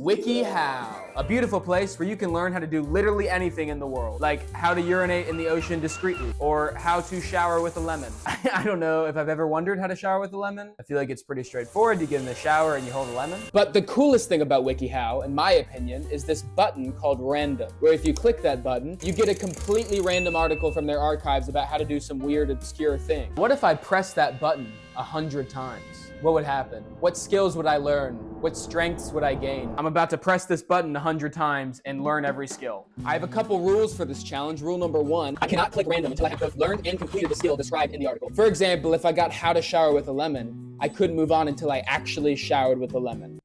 WikiHow, a beautiful place where you can learn how to do literally anything in the world, like how to urinate in the ocean discreetly, or how to shower with a lemon. I don't know if I've ever wondered how to shower with a lemon. I feel like it's pretty straightforward. You get in the shower and you hold a lemon. But the coolest thing about WikiHow, in my opinion, is this button called Random, where if you click that button, you get a completely random article from their archives about how to do some weird, obscure thing. What if I press that button 100 times? What would happen? What skills would I learn? What strengths would I gain? I'm about to press this button 100 times and learn every skill. I have a couple rules for this challenge. Rule number 1, I cannot click random until I have both learned and completed the skill described in the article. For example, if I got how to shower with a lemon, I couldn't move on until I actually showered with a lemon.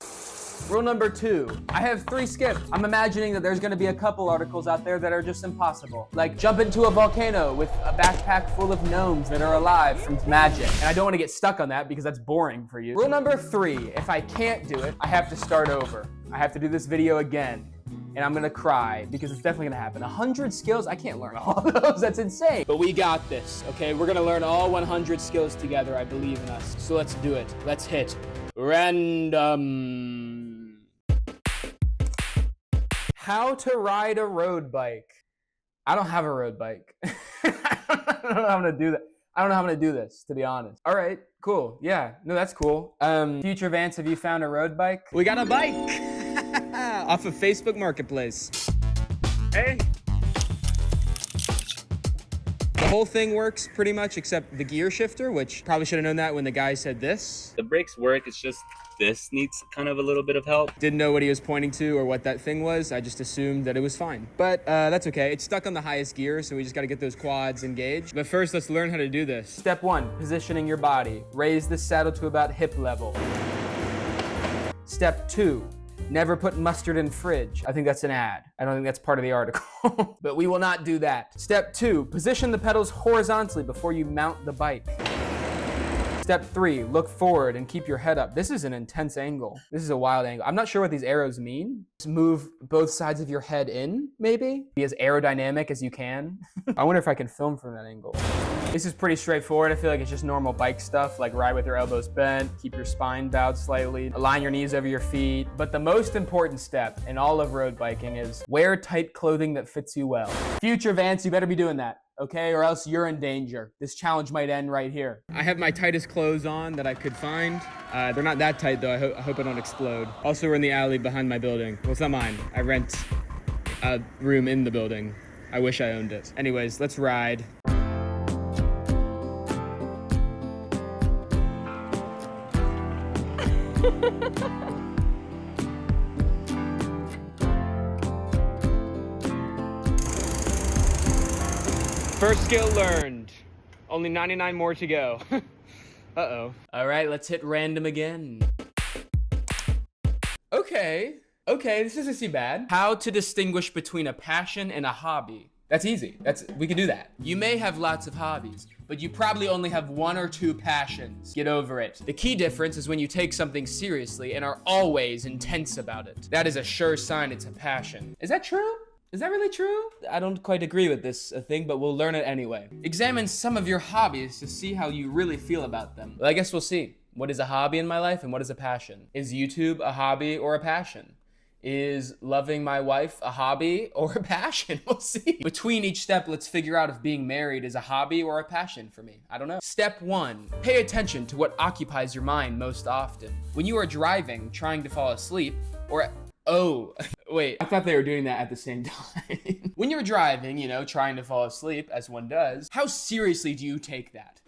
Rule number 2, I have 3 skips. I'm imagining that there's gonna be a couple articles out there that are just impossible. Like jump into a volcano with a backpack full of gnomes that are alive from magic. And I don't wanna get stuck on that because that's boring for you. Rule number 3, if I can't do it, I have to start over. I have to do this video again. And I'm gonna cry because it's definitely gonna happen. 100 skills, I can't learn all of those, that's insane. But we got this, okay? We're gonna learn all 100 skills together, I believe in us. So let's do it. Let's hit random. How to ride a road bike. I don't have a road bike. I don't know how I'm gonna do that. I don't know how I'm gonna do this, to be honest. All right, cool. Yeah, no, that's cool. Future Vance, have you found a road bike? We got a bike off of Facebook Marketplace. Hey. The whole thing works pretty much except the gear shifter, which probably should have known that when the guy said this. The brakes work, it's just this needs kind of a little bit of help. Didn't know what he was pointing to or what that thing was. I just assumed that it was fine. But that's okay. It's stuck on the highest gear, so we just gotta get those quads engaged. But first, let's learn how to do this. Step 1, positioning your body. Raise the saddle to about hip level. Step 2, never put mustard in fridge. I think that's an ad. I don't think that's part of the article. But we will not do that. Step 2, position the pedals horizontally before you mount the bike. Step 3, look forward and keep your head up. This is an intense angle. This is a wild angle. I'm not sure what these arrows mean. Just move both sides of your head in, maybe? Be as aerodynamic as you can. I wonder if I can film from that angle. This is pretty straightforward. I feel like it's just normal bike stuff, like ride with your elbows bent, keep your spine bowed slightly, align your knees over your feet. But the most important step in all of road biking is wear tight clothing that fits you well. Future Vance, you better be doing that, okay? Or else you're in danger. This challenge might end right here. I have my tightest clothes on that I could find. They're not that tight though. I hope I don't explode. Also, we're in the alley behind my building. Well, it's not mine. I rent a room in the building. I wish I owned it. Anyways, let's ride. First skill learned. Only 99 more to go. Uh-oh. All right, let's hit random again. Okay, this doesn't seem bad. How to distinguish between a passion and a hobby. That's easy. We can do that. You may have lots of hobbies, but you probably only have 1 or 2 passions. Get over it. The key difference is when you take something seriously and are always intense about it. That is a sure sign it's a passion. Is that true? Is that really true? I don't quite agree with this thing, but we'll learn it anyway. Examine some of your hobbies to see how you really feel about them. Well, I guess we'll see. What is a hobby in my life and what is a passion? Is YouTube a hobby or a passion? Is loving my wife a hobby or a passion? We'll see. Between each step, let's figure out if being married is a hobby or a passion for me. I don't know. Step 1, pay attention to what occupies your mind most often. When you are driving, trying to fall asleep, or oh, wait, I thought they were doing that at the same time. When you're driving, you know, trying to fall asleep, as one does, how seriously do you take that?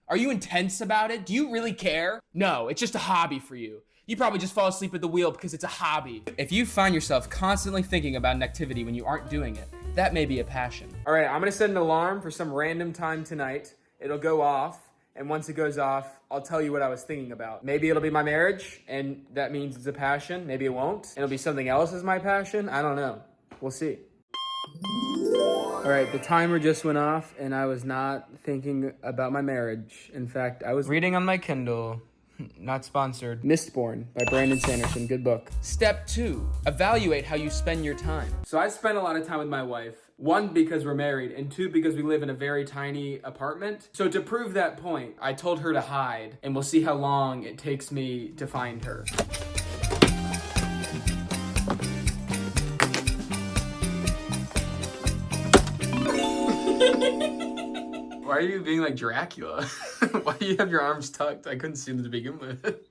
Are you intense about it? Do you really care? No, it's just a hobby for you. You probably just fall asleep at the wheel because it's a hobby. If you find yourself constantly thinking about an activity when you aren't doing it, that may be a passion. All right, I'm gonna set an alarm for some random time tonight. It'll go off, and once it goes off, I'll tell you what I was thinking about. Maybe it'll be my marriage, and that means it's a passion. Maybe it won't. It'll be something else as my passion. I don't know. We'll see. All right, the timer just went off, and I was not thinking about my marriage. In fact, I was reading on my Kindle. Not sponsored. Mistborn by Brandon Sanderson. Good book. Step 2, evaluate how you spend your time. So I spend a lot of time with my wife. 1, because we're married, and 2, because we live in a very tiny apartment. So to prove that point, I told her to hide, and we'll see how long it takes me to find her. Why are you being like Dracula? Why do you have your arms tucked? I couldn't see them to begin with.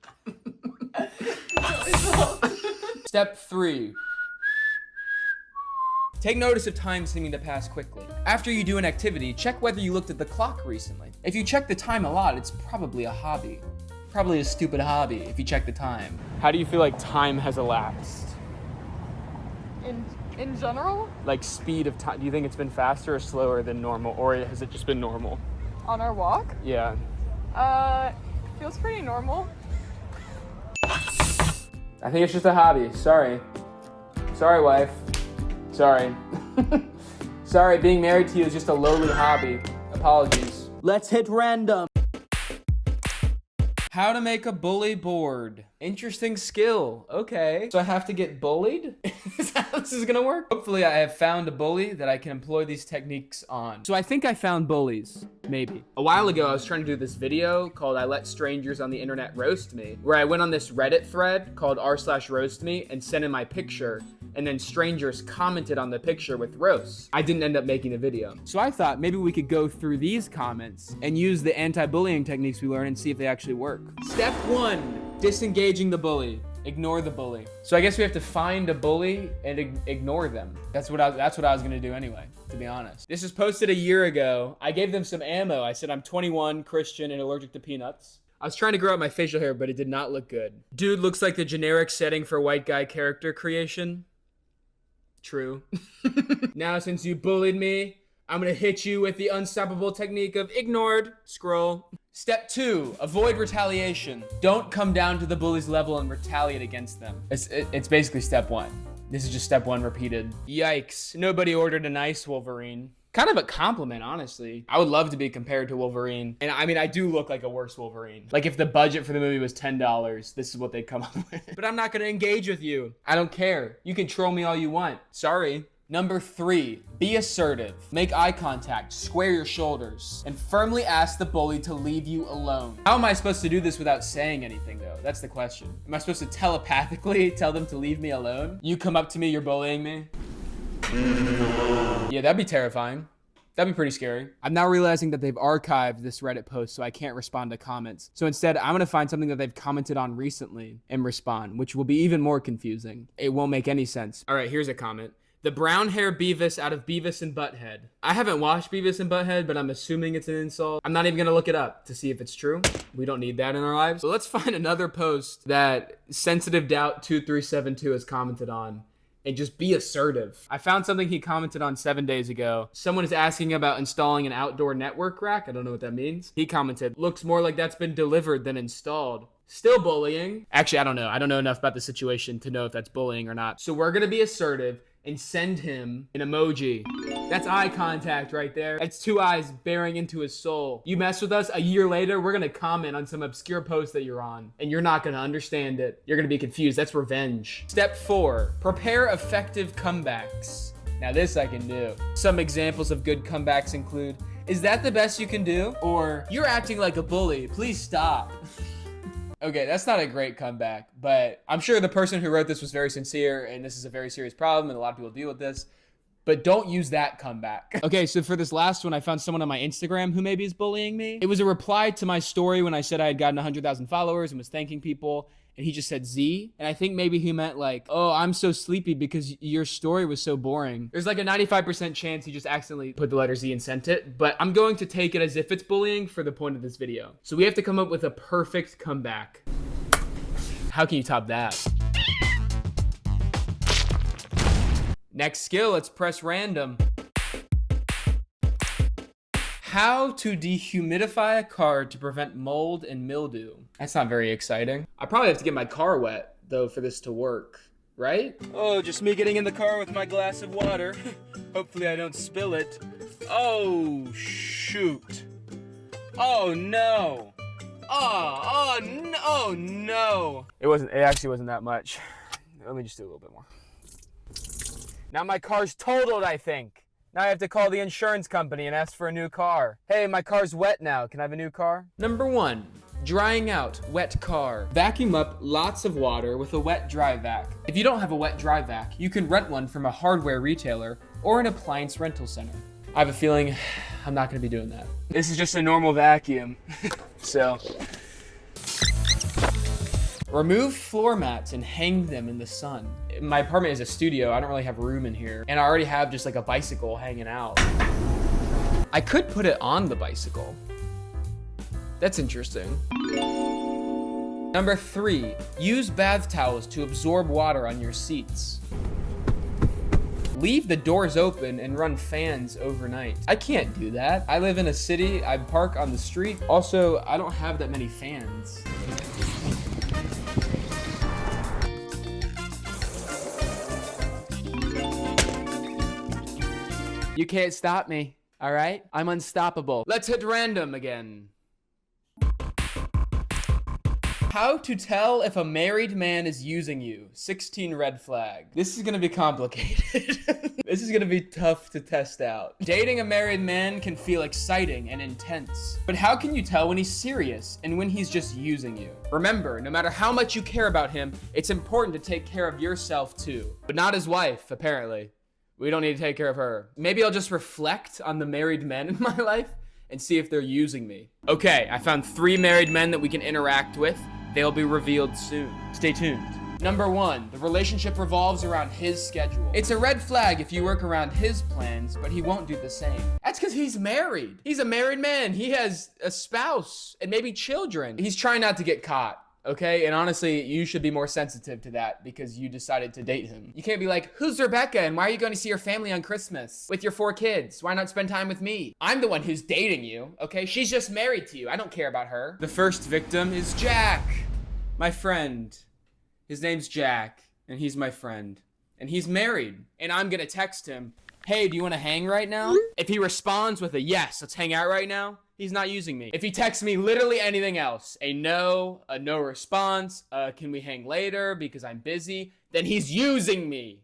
Step 3. Take notice of time seeming to pass quickly. After you do an activity, check whether you looked at the clock recently. If you check the time a lot, it's probably a hobby. Probably a stupid hobby if you check the time. How do you feel like time has elapsed? In general? Like speed of time. Do you think it's been faster or slower than normal, or has it just been normal? On our walk? Yeah. Feels pretty normal. I think it's just a hobby. Sorry. Sorry, wife. Sorry. Sorry, being married to you is just a lowly hobby. Apologies. Let's hit random. How to make a bully board. Interesting skill. Okay. So I have to get bullied? Is that how this is gonna work? Hopefully I have found a bully that I can employ these techniques on. So I think I found bullies. Maybe. A while ago, I was trying to do this video called I Let Strangers on the Internet Roast Me, where I went on this Reddit thread called r/roastme and sent in my picture, and then strangers commented on the picture with roasts. I didn't end up making a video. So I thought maybe we could go through these comments and use the anti-bullying techniques we learned and see if they actually work. Step 1, disengaging the bully. Ignore the bully. So I guess we have to find a bully and ignore them. That's what I was gonna do anyway, to be honest. This was posted a year ago. I gave them some ammo. I said I'm 21, Christian, and allergic to peanuts. I was trying to grow out my facial hair, but it did not look good. Dude looks like the generic setting for white guy character creation. True. Now, since you bullied me, I'm gonna hit you with the unstoppable technique of ignored. Scroll. Step 2, avoid retaliation. Don't come down to the bully's level and retaliate against them. It's basically step 1. This is just step 1 repeated. Yikes, nobody ordered an ice Wolverine. Kind of a compliment, honestly. I would love to be compared to Wolverine. And I mean, I do look like a worse Wolverine. Like if the budget for the movie was $10, this is what they'd come up with. But I'm not gonna engage with you. I don't care. You can troll me all you want. Sorry. Number 3, be assertive. Make eye contact, square your shoulders, and firmly ask the bully to leave you alone. How am I supposed to do this without saying anything though? That's the question. Am I supposed to telepathically tell them to leave me alone? You come up to me, you're bullying me? Yeah, that'd be terrifying. That'd be pretty scary. I'm now realizing that they've archived this Reddit post, so I can't respond to comments. So instead, I'm gonna find something that they've commented on recently and respond, which will be even more confusing. It won't make any sense. All right, here's a comment. The brown hair Beavis out of Beavis and Butthead. I haven't watched Beavis and Butthead, but I'm assuming it's an insult. I'm not even gonna look it up to see if it's true. We don't need that in our lives. So let's find another post that Sensitive Doubt 2372 has commented on and just be assertive. I found something he commented on 7 days ago. Someone is asking about installing an outdoor network rack. I don't know what that means. He commented, looks more like that's been delivered than installed. Still bullying. Actually, I don't know. I don't know enough about the situation to know if that's bullying or not. So we're gonna be assertive and send him an emoji. That's eye contact right there. That's 2 eyes bearing into his soul. You mess with us, a year later, we're gonna comment on some obscure post that you're on, and you're not gonna understand it. You're gonna be confused. That's revenge. Step 4, prepare effective comebacks. Now this I can do. Some examples of good comebacks include, is that the best you can do? Or, you're acting like a bully, please stop. Okay, that's not a great comeback, but I'm sure the person who wrote this was very sincere, and this is a very serious problem, and a lot of people deal with this, but don't use that comeback. Okay, so for this last one, I found someone on my Instagram who maybe is bullying me. It was a reply to my story when I said I had gotten 100,000 followers and was thanking people, and he just said Z, and I think maybe he meant like, oh, I'm so sleepy because your story was so boring. There's like a 95% chance he just accidentally put the letter Z and sent it, but I'm going to take it as if it's bullying for the point of this video. So we have to come up with a perfect comeback. How can you top that? Next skill, let's press random. How to dehumidify a car to prevent mold and mildew. That's not very exciting. I probably have to get my car wet, though, for this to work, right? Oh, just me getting in the car with my glass of water. Hopefully I don't spill it. Oh, shoot. Oh, no. Oh, no. It actually wasn't that much. Let me just do a little bit more. Now my car's totaled, I think. Now I have to call the insurance company and ask for a new car. Hey, my car's wet now. Can I have a new car? Number 1, drying out wet car. Vacuum up lots of water with a wet dry vac. If you don't have a wet dry vac, you can rent one from a hardware retailer or an appliance rental center. I have a feeling I'm not gonna be doing that. This is just a normal vacuum. So, remove floor mats and hang them in the sun. My apartment is a studio. I don't really have room in here. And I already have just like a bicycle hanging out. I could put it on the bicycle. That's interesting. Number 3, use bath towels to absorb water on your seats. Leave the doors open and run fans overnight. I can't do that. I live in a city, I park on the street. Also, I don't have that many fans. You can't stop me, all right? I'm unstoppable. Let's hit random again. How to tell if a married man is using you. 16 red flag. This is gonna be complicated. This is gonna be tough to test out. Dating a married man can feel exciting and intense, but how can you tell when he's serious and when he's just using you? Remember, no matter how much you care about him, it's important to take care of yourself too. But not his wife, apparently. We don't need to take care of her. Maybe I'll just reflect on the married men in my life and see if they're using me. Okay, I found 3 married men that we can interact with. They'll be revealed soon. Stay tuned. Number 1, the relationship revolves around his schedule. It's a red flag if you work around his plans, but he won't do the same. That's because he's married. He's a married man. He has a spouse and maybe children. He's trying not to get caught. Okay, and honestly, you should be more sensitive to that because you decided to date him. You can't be like, who's Rebecca and why are you going to see your family on Christmas with your 4 kids? Why not spend time with me? I'm the one who's dating you, okay? She's just married to you. I don't care about her. The first victim is Jack, my friend. His name's Jack, and he's my friend. And he's married, and I'm gonna text him, hey, do you want to hang right now? If he responds with a yes, let's hang out right now, he's not using me. If he texts me literally anything else, a no response, can we hang later because I'm busy, then he's using me.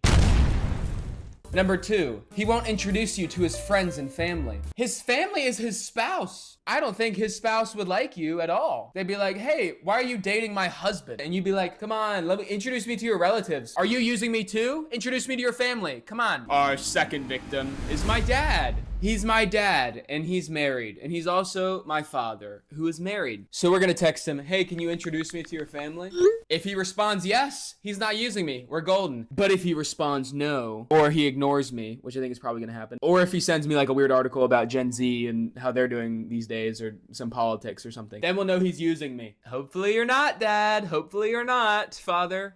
Number 2, he won't introduce you to his friends and family. His family is his spouse. I don't think his spouse would like you at all. They'd be like, hey, why are you dating my husband? And you'd be like, come on, let me introduce me to your relatives. Are you using me too? Introduce me to your family. Come on. Our second victim is my dad. He's my dad, and he's married, and he's also my father, who is married. So we're gonna text him, hey, can you introduce me to your family? If he responds yes, he's not using me. We're golden. But if he responds no, or he ignores me, which I think is probably gonna happen, or if he sends me like a weird article about Gen Z and how they're doing these days, or some politics or something, then we'll know he's using me. Hopefully you're not, Dad. Hopefully you're not, Father.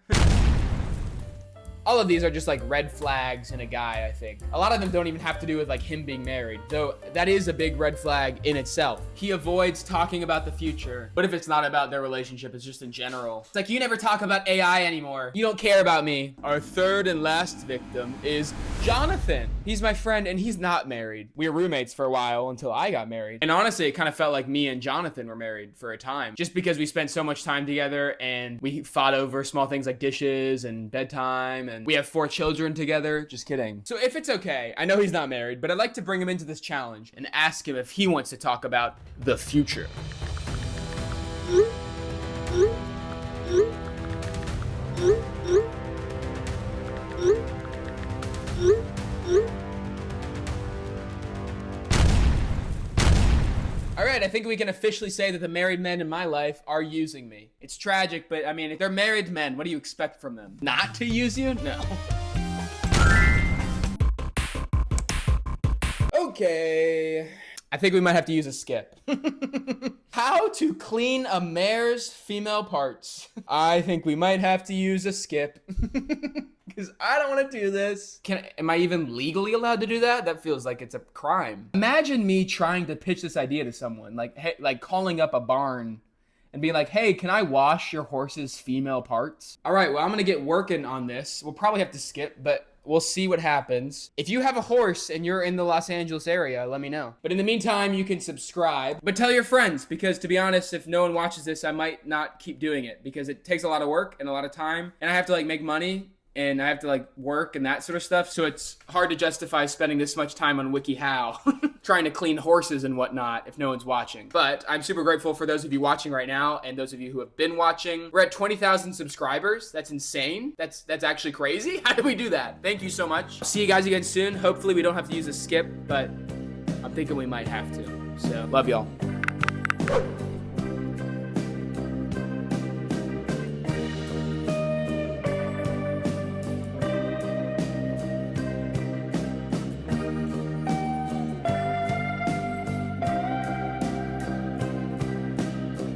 All of these are just like red flags in a guy, I think. A lot of them don't even have to do with like him being married, though that is a big red flag in itself. He avoids talking about the future. But if it's not about their relationship, it's just in general. It's like, you never talk about AI anymore. You don't care about me. Our third and last victim is Jonathan. He's my friend and he's not married. We were roommates for a while until I got married. And honestly, it kind of felt like me and Jonathan were married for a time, just because we spent so much time together and we fought over small things like dishes and bedtime, and we have 4 children together. Just kidding. So if it's okay, I know he's not married, but I'd like to bring him into this challenge and ask him if he wants to talk about the future. All right, I think we can officially say that the married men in my life are using me. It's tragic, but I mean, if they're married men, what do you expect from them? Not to use you? No. Okay. I think we might have to use a skip. How to clean a mare's female parts. I think we might have to use a skip. Because I don't want to do this. Am I even legally allowed to do that? That feels like it's a crime. Imagine me trying to pitch this idea to someone, like, hey, like calling up a barn and being like, hey, can I wash your horse's female parts? All right, well, I'm gonna get working on this. We'll probably have to skip, but we'll see what happens. If you have a horse and you're in the Los Angeles area, let me know. But in the meantime, you can subscribe. But tell your friends, because to be honest, if no one watches this, I might not keep doing it because it takes a lot of work and a lot of time. And I have to like make money and I have to like work and that sort of stuff. So it's hard to justify spending this much time on WikiHow trying to clean horses and whatnot if no one's watching. But I'm super grateful for those of you watching right now and those of you who have been watching. We're at 20,000 subscribers. That's insane. That's actually crazy. How did we do that? Thank you so much. See you guys again soon. Hopefully we don't have to use a skip, but thinking we might have to. So, love y'all.